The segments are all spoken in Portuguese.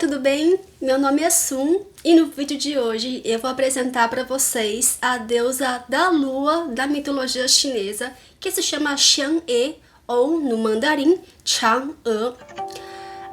tudo bem? Meu nome é Sun e no vídeo de hoje eu vou apresentar para vocês a deusa da lua da mitologia chinesa, que se chama Chang'e ou no mandarim Chang'e.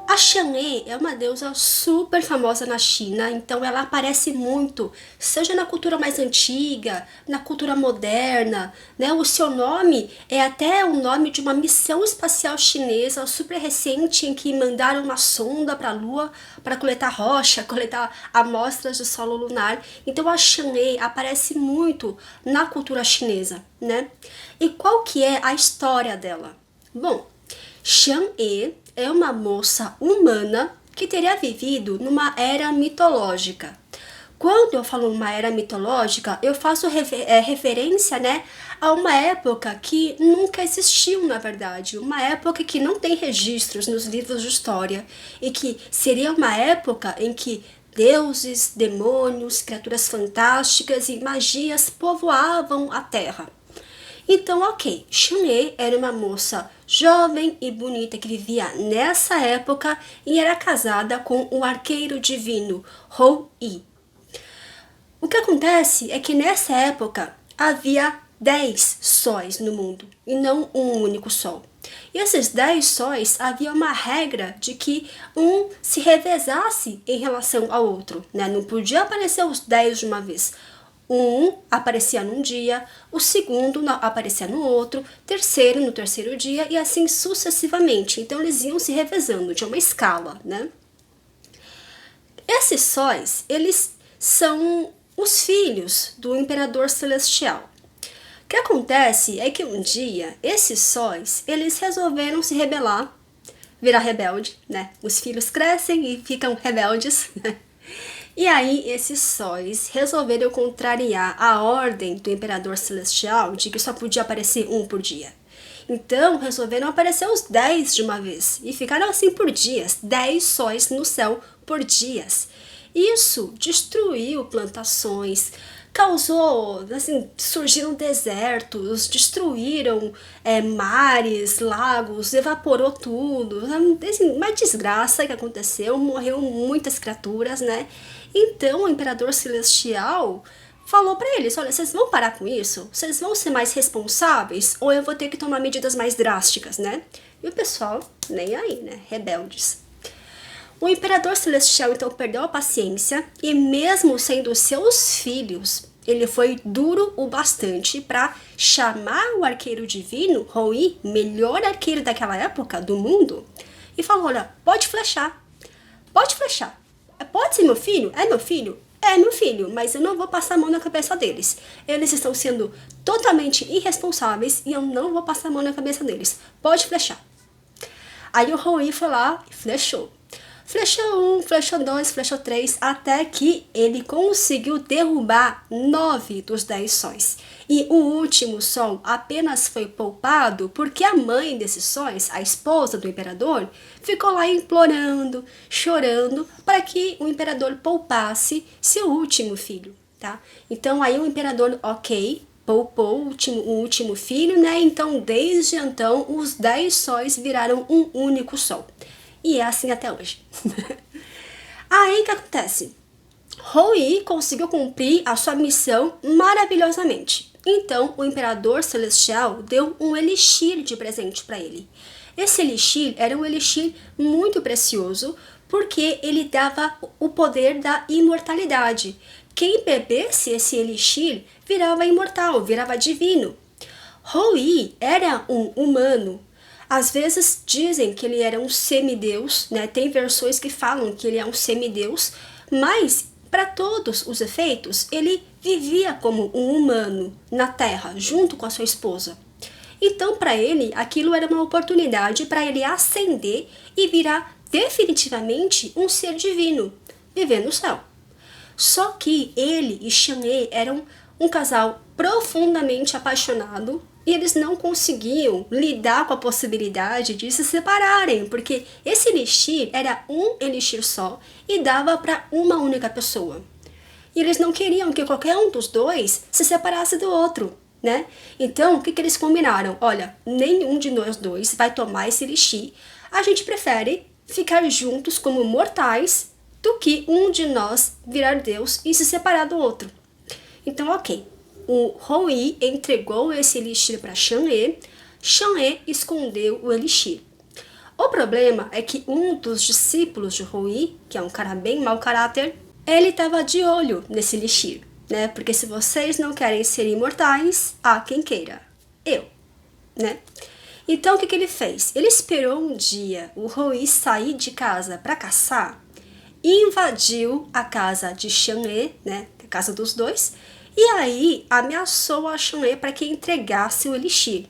A Chang'e é uma deusa super famosa na China, então ela aparece muito, seja na cultura mais antiga, na cultura moderna, né? O seu nome é até o nome de uma missão espacial chinesa super recente em que mandaram uma sonda para a Lua para coletar rocha, coletar amostras de solo lunar. Então a Chang'e aparece muito na cultura chinesa, né? E qual que é a história dela? Bom, Chang'e é uma moça humana que teria vivido numa era mitológica. Quando eu falo uma era mitológica, eu faço referência, né, a uma época que nunca existiu, na verdade. Uma época que não tem registros nos livros de história e que seria uma época em que deuses, demônios, criaturas fantásticas e magias povoavam a Terra. Então, ok, Chang'e era uma moça jovem e bonita que vivia nessa época e era casada com o arqueiro divino Hou Yi. O que acontece é que nessa época havia 10 sóis no mundo e não um único sol. E esses 10 sóis havia uma regra de que um se revezasse em relação ao outro, né? Não podia aparecer os 10 de uma vez. Um aparecia num dia, o segundo aparecia no outro, terceiro no terceiro dia e assim sucessivamente. Então eles iam se revezando, tinha uma escala, né? Esses sóis, eles são os filhos do imperador celestial. O que acontece é que um dia esses sóis, eles resolveram se rebelar, virar rebelde, né? Os filhos crescem e ficam rebeldes, né? E aí esses sóis resolveram contrariar a ordem do imperador celestial de que só podia aparecer um por dia. Então resolveram aparecer os 10 de uma vez e ficaram assim por dias, 10 sóis no céu por dias. Isso destruiu plantações, causou, assim, surgiram desertos, destruíram mares, lagos, evaporou tudo, assim, uma desgraça que aconteceu, morreu muitas criaturas, né? Então o imperador celestial falou para eles, olha, vocês vão parar com isso? Vocês vão ser mais responsáveis? Ou eu vou ter que tomar medidas mais drásticas, né? E o pessoal, nem aí, né? Rebeldes. O imperador celestial então perdeu a paciência e mesmo sendo seus filhos, ele foi duro o bastante para chamar o arqueiro divino, Hou Yi, melhor arqueiro daquela época do mundo, e falou, olha, pode flechar, pode ser meu filho? É meu filho? É meu filho, mas eu não vou passar a mão na cabeça deles. Eles estão sendo totalmente irresponsáveis e eu não vou passar a mão na cabeça deles. Pode flechar. Aí o Hou Yi foi lá e flechou. Flechou 1, flechou 2, flechou 3, até que ele conseguiu derrubar 9 dos 10 sóis. E o último sol apenas foi poupado porque a mãe desses sóis, a esposa do imperador, ficou lá implorando, chorando, para que o imperador poupasse seu último filho, tá? Então aí o imperador, ok, poupou o último filho, né? Então desde então os 10 sóis viraram um único sol. E é assim até hoje. Aí o que acontece? Hou Yi conseguiu cumprir a sua missão maravilhosamente. Então o imperador celestial deu um elixir de presente para ele. Esse elixir era um elixir muito precioso porque ele dava o poder da imortalidade. Quem bebesse esse elixir virava imortal, virava divino. Hou Yi era um humano. Às vezes dizem que ele era um semideus, né? Tem versões que falam que ele é um semideus, mas para todos os efeitos, ele vivia como um humano na Terra, junto com a sua esposa. Então, para ele, aquilo era uma oportunidade para ele ascender e virar definitivamente um ser divino, viver no céu. Só que ele e Chang'e eram um casal profundamente apaixonado e eles não conseguiam lidar com a possibilidade de se separarem, porque esse elixir era um elixir só e dava para uma única pessoa. E eles não queriam que qualquer um dos dois se separasse do outro, né? Então, o que eles combinaram? Olha, nenhum de nós dois vai tomar esse elixir. A gente prefere ficar juntos como mortais do que um de nós virar Deus e se separar do outro. Então, ok, o Hou-yi entregou esse elixir para Chang'e, Chang'e escondeu o elixir. O problema é que um dos discípulos de Hou-yi, que é um cara bem mau caráter, ele estava de olho nesse elixir, né? Porque se vocês não querem ser imortais, há quem queira. Eu, né? Então, o que ele fez? Ele esperou um dia o Hou-yi sair de casa para caçar, invadiu a casa de Chang'e, né? A casa dos dois, e aí ameaçou a Chang'e para que entregasse o elixir.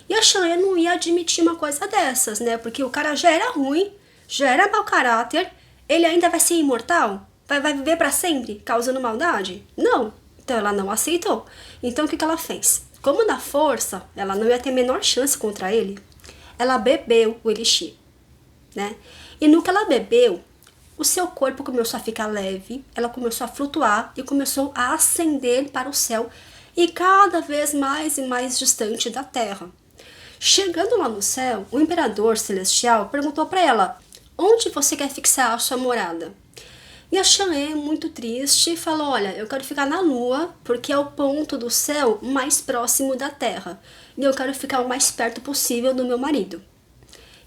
E a Chang'e não ia admitir uma coisa dessas, né? Porque o cara já era ruim, já era mau caráter, ele ainda vai ser imortal? Vai viver para sempre, causando maldade? Não. Então ela não aceitou. Então o que ela fez? Como na força, ela não ia ter a menor chance contra ele, ela bebeu o elixir, né? E no que ela bebeu, o seu corpo começou a ficar leve, ela começou a flutuar e começou a ascender para o céu e cada vez mais e mais distante da terra. Chegando lá no céu, o imperador celestial perguntou para ela: onde você quer fixar a sua morada? E a Chang'e, muito triste, falou: olha, eu quero ficar na lua porque é o ponto do céu mais próximo da terra e eu quero ficar o mais perto possível do meu marido.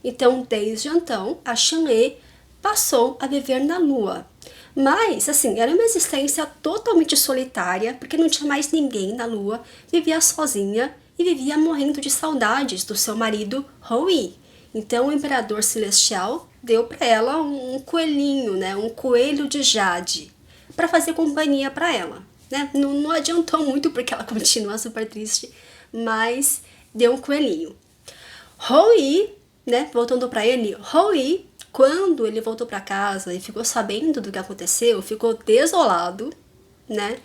Então, desde então, a Chang'e passou a viver na lua. Mas, assim, era uma existência totalmente solitária, porque não tinha mais ninguém na lua, vivia sozinha e vivia morrendo de saudades do seu marido Hou-yi. Então, o imperador celestial deu para ela um coelhinho, né, um coelho de jade, para fazer companhia para ela. Né? Não adiantou muito porque ela continua super triste, mas deu um coelhinho. Hou-yi, né, voltando para ele, Hou-yi, quando ele voltou para casa e ficou sabendo do que aconteceu, ficou desolado, né?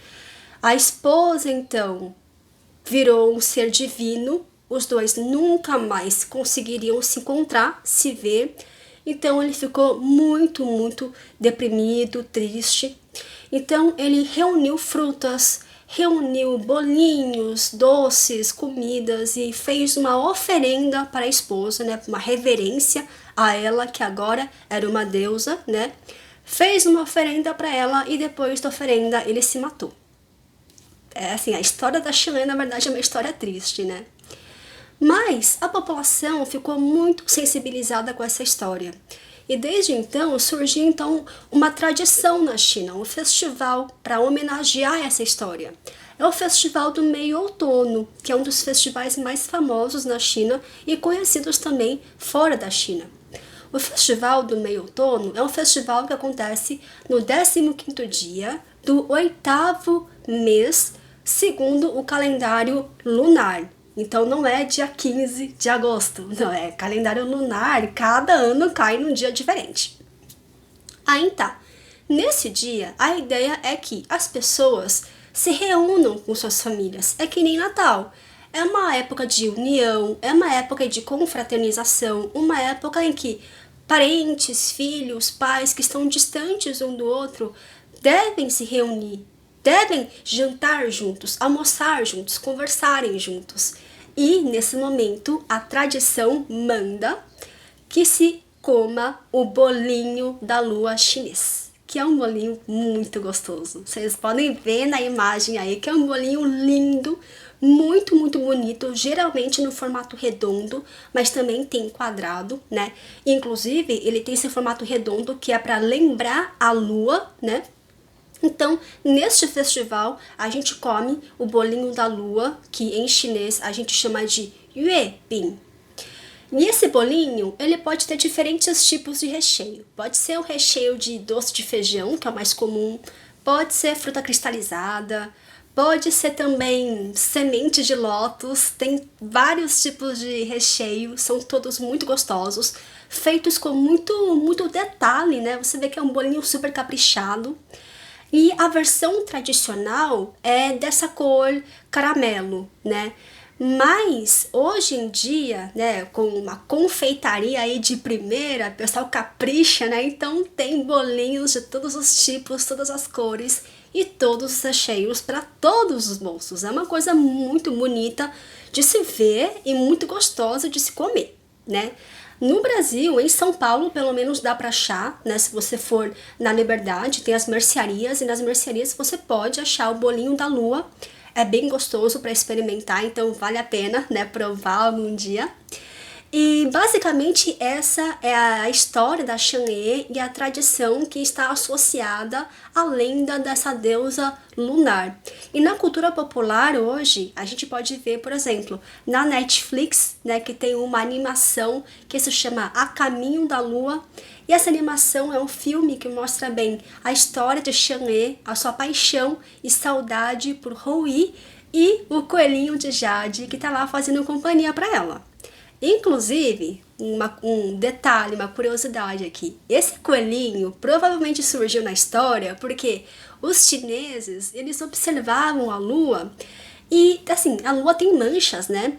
A esposa, então, virou um ser divino, os dois nunca mais conseguiriam se encontrar, se ver. Então ele ficou muito, muito deprimido, triste. Então ele reuniu frutas, reuniu bolinhos, doces, comidas e fez uma oferenda para a esposa, né, uma reverência a ela, que agora era uma deusa, né? Fez uma oferenda para ela e depois da oferenda ele se matou. É assim, a história da Chang'e, na verdade, é uma história triste, né? Mas a população ficou muito sensibilizada com essa história. E desde então surgiu então uma tradição na China, um festival para homenagear essa história. É o Festival do Meio-Outono, que é um dos festivais mais famosos na China e conhecidos também fora da China. O Festival do Meio-Outono é um festival que acontece no 15º dia do 8º mês, segundo o calendário lunar. Então não é dia 15 de agosto, não, é calendário lunar, cada ano cai num dia diferente. Aí tá, nesse dia a ideia é que as pessoas se reúnam com suas famílias, é que nem Natal. É uma época de união, é uma época de confraternização, uma época em que parentes, filhos, pais que estão distantes um do outro devem se reunir, devem jantar juntos, almoçar juntos, conversarem juntos. E, nesse momento, a tradição manda que se coma o bolinho da lua chinês, que é um bolinho muito gostoso. Vocês podem ver na imagem aí que é um bolinho lindo, muito, muito bonito, geralmente no formato redondo, mas também tem quadrado, né? Inclusive, ele tem esse formato redondo que é para lembrar a lua, né? Então, neste festival, a gente come o bolinho da lua, que em chinês a gente chama de Yue Bing. E esse bolinho, ele pode ter diferentes tipos de recheio. Pode ser o recheio de doce de feijão, que é o mais comum, pode ser fruta cristalizada, pode ser também semente de lótus, tem vários tipos de recheio, são todos muito gostosos, feitos com muito detalhe, né? Você vê que é um bolinho super caprichado. E a versão tradicional é dessa cor caramelo, né? Mas hoje em dia, né, com uma confeitaria aí de primeira, o pessoal capricha, né? Então tem bolinhos de todos os tipos, todas as cores e todos os recheios para todos os bolsos. É uma coisa muito bonita de se ver e muito gostosa de se comer. né? No Brasil, em São Paulo, pelo menos dá pra achar, né? Se você for na Liberdade, tem as mercearias, e nas mercearias você pode achar o bolinho da lua. É bem gostoso para experimentar, então vale a pena, né, provar algum dia. E basicamente essa é a história da Chang'e e a tradição que está associada à lenda dessa deusa lunar. E na cultura popular hoje, a gente pode ver, por exemplo, na Netflix, né, que tem uma animação que se chama A Caminho da Lua. E essa animação é um filme que mostra bem a história de Chang'e, a sua paixão e saudade por Hou-yi e o coelhinho de Jade que está lá fazendo companhia para ela. Inclusive, um detalhe, uma curiosidade aqui. Esse coelhinho provavelmente surgiu na história porque os chineses, eles observavam a lua e, assim, a lua tem manchas, né?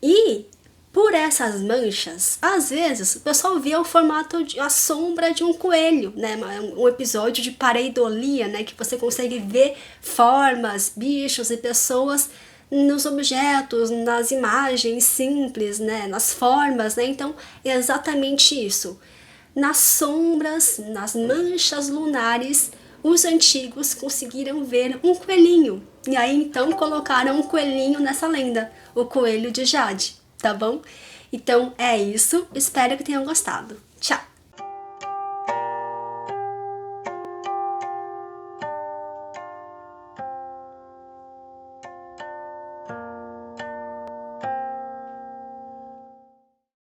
E por essas manchas, às vezes, o pessoal via o formato de a sombra de um coelho, né? Um episódio de pareidolia, né? Que você consegue ver formas, bichos e pessoas nos objetos, nas imagens simples, né? Nas formas, né? Então, é exatamente isso. Nas sombras, nas manchas lunares, os antigos conseguiram ver um coelhinho. E aí, então, colocaram um coelhinho nessa lenda, o coelho de Jade, tá bom? Então, é isso. Espero que tenham gostado.